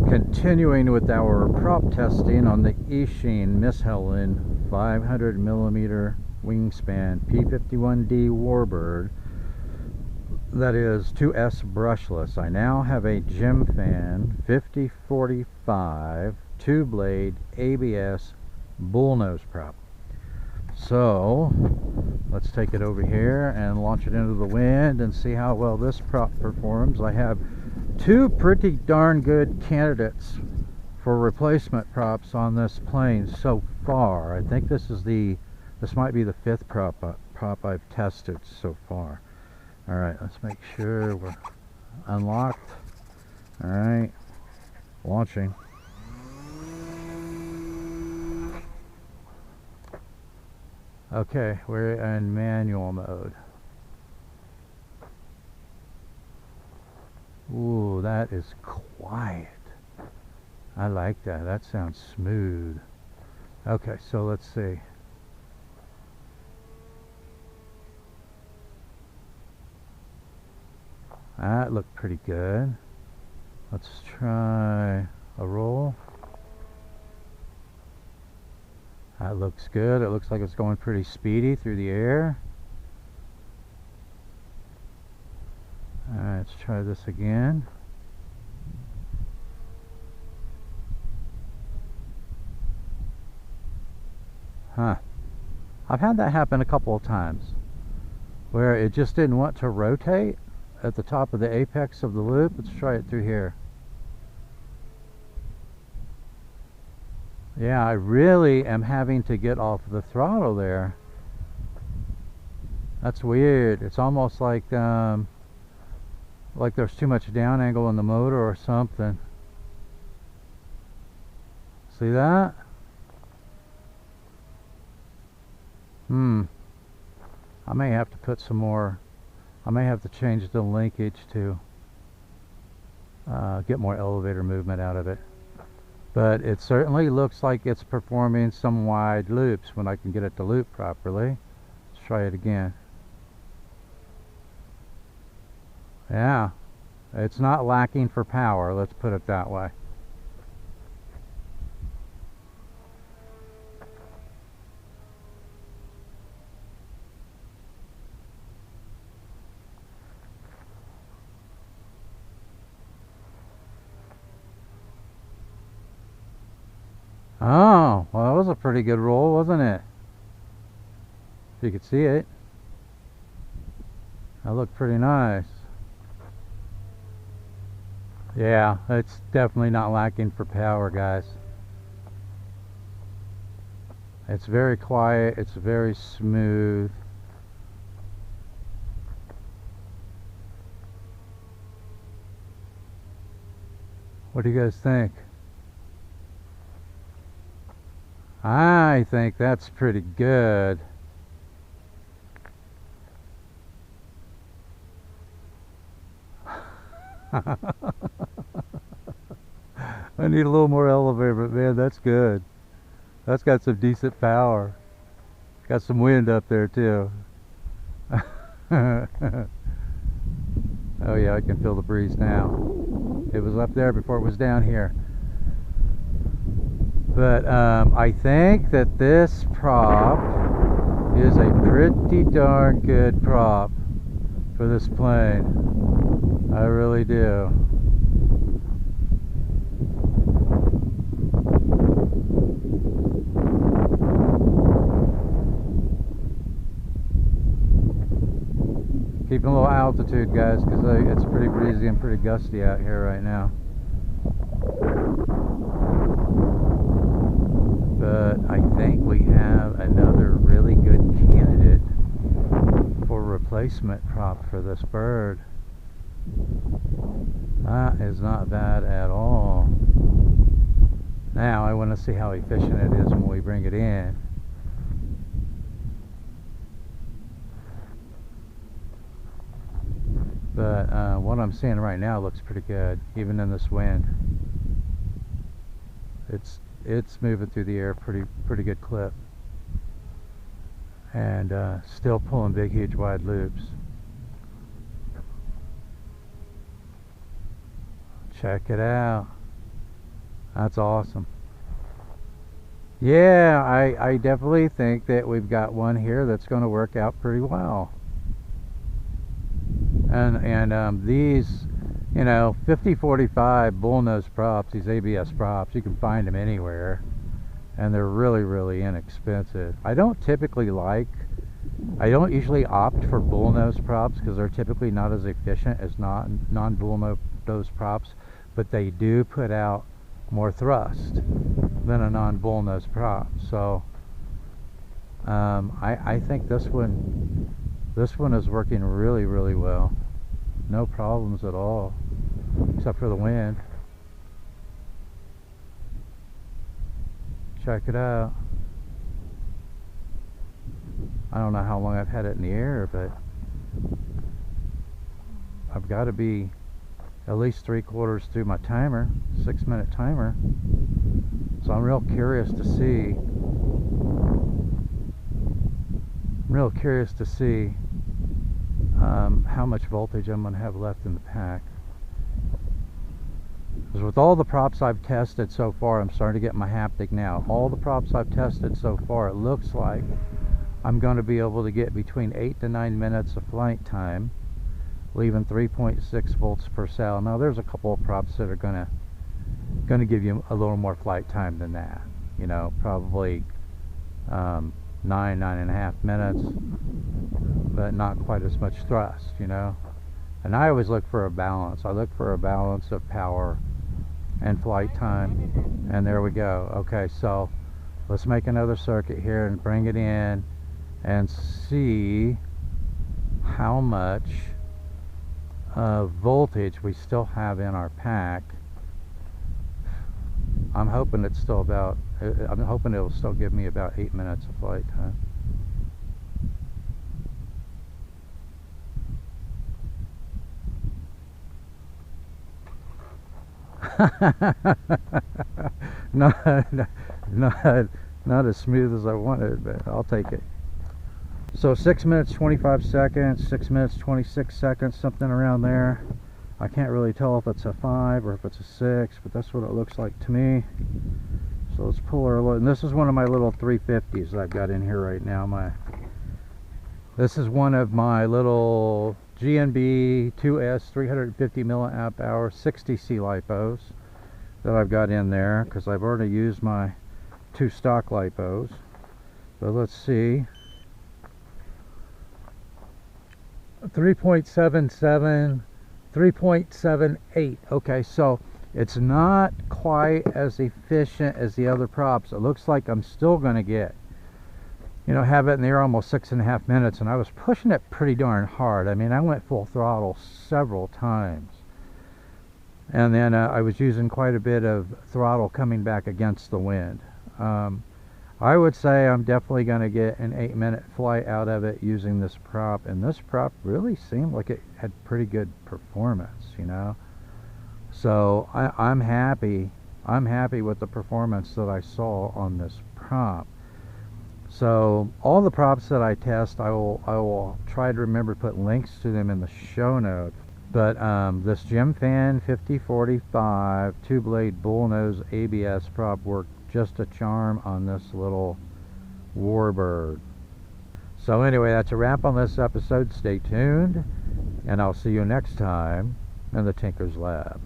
Continuing with our prop testing on the Eachine 500mm Wingspan P51D Warbird, that is 2S brushless. I now have a Gemfan 5045 two-blade ABS bullnose prop. So let's take it over here and launch it into the wind and see how well this prop performs. I have two pretty darn good candidates for replacement props on this plane so far. I think this might be the fifth prop I've tested so far. All right, let's make sure we're unlocked. All right, launching. Okay, we're in manual mode. Ooh, that is quiet. I like that. That sounds smooth. Okay, so let's see. That looked pretty good. Let's try a roll. That looks good. It looks like it's going pretty speedy through the air. Alright, let's try this again. Huh. I've had that happen a couple of times where it just didn't want to rotate at the top of the apex of the loop. Let's try it through here. Yeah, I really am having to get off the throttle there. That's weird. It's almost like there's too much down angle in the motor or something. See that? I may have to put some more, I may have to change the linkage to get more elevator movement out of it. But it certainly looks like it's performing some wide loops when I can get it to loop properly. Let's try it again. Yeah, it's not lacking for power, let's put it that way. Oh, well, that was a pretty good roll, wasn't it? If you could see it. That looked pretty nice. Yeah, it's definitely not lacking for power, guys. It's very quiet, it's very smooth. What do you guys think? I think that's pretty good. I need a little more elevator, but man, that's good. That's got some decent power. Got some wind up there too. Oh yeah, I can feel the breeze now. It was up there before it was down here. But I think that this prop is a pretty darn good prop for this plane. I really do. Keeping a little altitude, guys, because it's pretty breezy and pretty gusty out here right now. But I think we have another really good candidate for replacement prop for this bird. That is not bad at all. Now I want to see how efficient it is when we bring it in. But what I'm seeing right now looks pretty good, even in this wind. It's moving through the air pretty good clip, and still pulling big, huge, wide loops. Check it out. That's awesome. Yeah, I definitely think that we've got one here that's going to work out pretty well. And these, you know, 5045 bullnose props, these ABS props, you can find them anywhere, and they're really, really inexpensive. I don't usually opt for bullnose props because they're typically not as efficient as non-bullnose props, but they do put out more thrust than a non-bullnose prop. So I think this one is working really, really well. No problems at all, except for the wind. Check it out. I don't know how long I've had it in the air, but I've got to be at least 3/4 through my timer, 6-minute timer. So I'm real curious to see. How much voltage I'm going to have left in the pack. Because with all the props I've tested so far, I'm starting to get my haptic now. All the props I've tested so far, it looks like I'm going to be able to get between 8 to 9 minutes of flight time, leaving 3.6 volts per cell. Now there's a couple of props that are going to give you a little more flight time than that. You know, probably 9.5 minutes, but not quite as much thrust, you know. And I always look for a balance. I look for a balance of power and flight time. And there we go. Okay, so let's make another circuit here and bring it in and see how much voltage we still have in our pack. I'm hoping it's still about, I'm hoping it'll still give me about 8 minutes of flight time. not as smooth as I wanted, but I'll take it. So 6 minutes 25 seconds, 6 minutes 26 seconds, something around there. I can't really tell if it's a 5 or if it's a 6, but that's what it looks like to me. So let's pull her, and this is one of my little 350s that I've got in here right now. This is one of my little GNB 2S 350 milliamp hour 60C LiPos that I've got in there, because I've already used my 2 stock LiPos. But let's see, 3.77, 3.78. okay, so it's not quite as efficient as the other props. It looks like I'm still going to get, you know, have it in the air almost 6.5 minutes, and I was pushing it pretty darn hard. I mean, I went full throttle several times, and then I was using quite a bit of throttle coming back against the wind. I would say I'm definitely going to get an 8-minute flight out of it using this prop, and this prop really seemed like it had pretty good performance, you know. So I'm happy with the performance that I saw on this prop. So all the props that I test, I will try to remember to put links to them in the show notes. But this Gemfan 5045 two-blade bullnose ABS prop worked just a charm on this little warbird. So anyway, that's a wrap on this episode. Stay tuned, and I'll see you next time in the Tinkerz Lab.